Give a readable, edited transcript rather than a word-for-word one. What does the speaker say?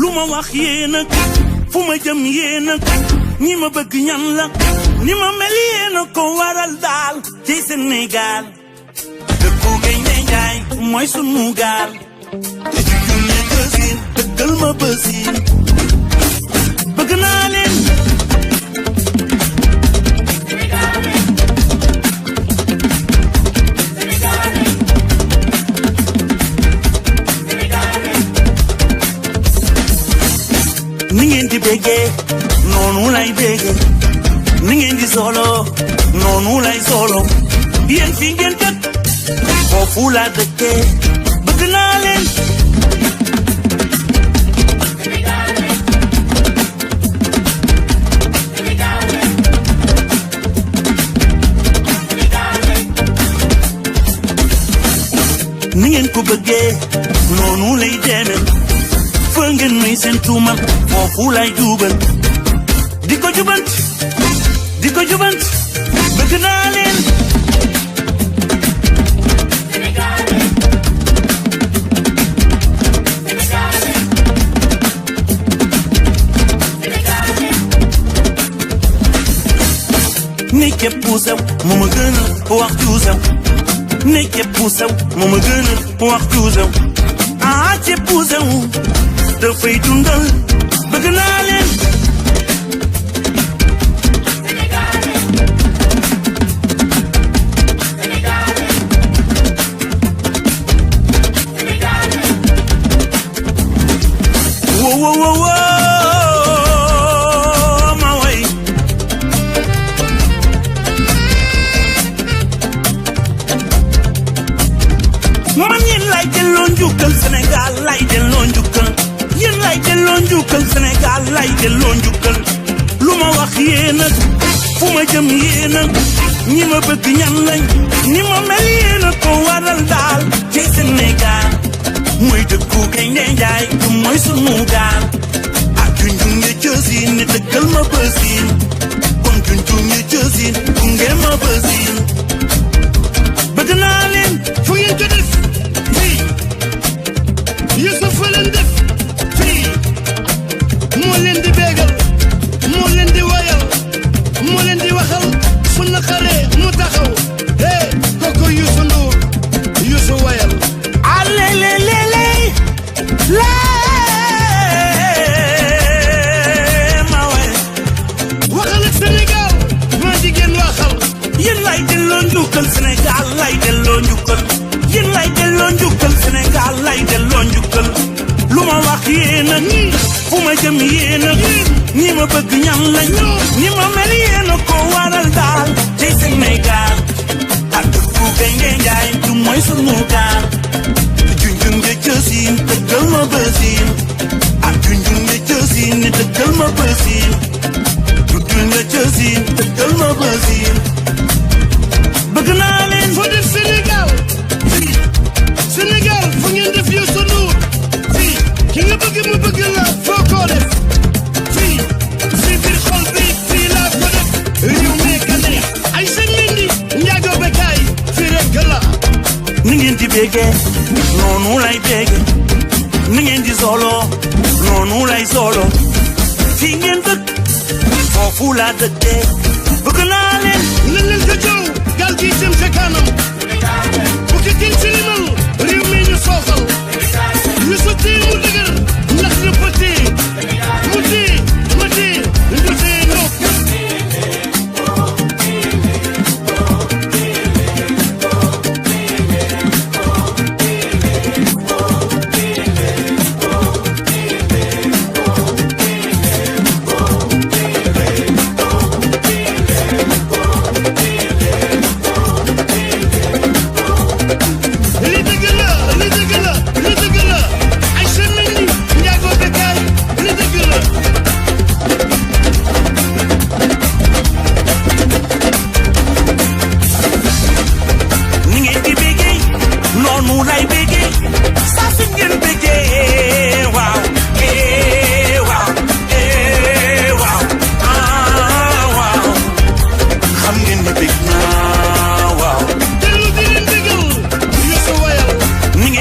lu ma wax yéen ak fu ma jëm yéen ak ñi ma bëgg ñan la ni ma mel yéen a ko waral daal ci Sénégal dëkku Gaynde Njaay mooy sunu gaal te ci junne bësin dëggal ma bësin bëgg naa leen ni ngeen di béggee noonu lay béggee ni ngeen di solo noonu lay solo yéen fi ngeen dëkk foofu laa dëkkee bëgg naa leen ni ngeen ko bëggee noonu lay demee fa ngeen may seen tuuma foofu lay jubal di ko jubant bëgg naa leen nekke puusaw moo ma gën a wax tuusaw nekke puusaw moo ma gën a wax tuusaw ci puusaw dafay dundal bëgg naa leen wo ma way man yéen lay delloo njukkal Sénégal lay delloo njukkal yéen lay delloo njukkal Sénégal lay delloo njukkal lu ma wax yéen ak fu ma jëm yéen ak ñi ma bëgg ñan lañ ni ma mel yéen a ko waral daal ci Sénégal mooy dëkku Gaynde Njaay du mooy sunu gaal ak junjung ne cësin ne dëggal ma bësin kon junjung ne cësin gunge ma bësin bëgg naa leen fu ngeen ko def fii Youssouf fa leen def fii moo leen di bégal moo leen di wayal moo leen di waxal fu naqaree mu taxaw hey kooku Youssou Ndour Youssou wayal ma way waxal ak Sénégal maa jigéen waxal yéen lay delloo njukkal Sénégal lay delloo njukkal yéen lay delloo njukkal Sénégal lay delloo njukkal lu ma wax yéen ak fu ma jëm yéen ak ñi ma bëgg ñan lañ ñi ma mel yéen a ko waral daal ci Sénégal ak dëkku Gaynde Njaay du mooy sunu gaal junjung nga cësin dëggal ma bësin ak junjung nga cësin ne dëggal ma bësin duddul nga cësin dëggal ma bësin bëgg naa leen foo def Sénégal fii Sénégal fu ngeen def Youssou Ndour fii ki nga bëgg mu bëgg la foo ko def fii si biir xol bi fii laa ko def réew mi ka neex ay seen mindi njaago bekaay fii rek la ni ngeen di béggee noonu lay béggee ni ngeen di solo noonu lay solo fii ngeen dëkk foofu laa dëkkee bëgg naa leen nañ leen ko jow gal gi jëm sa kanam bu ki tin silimal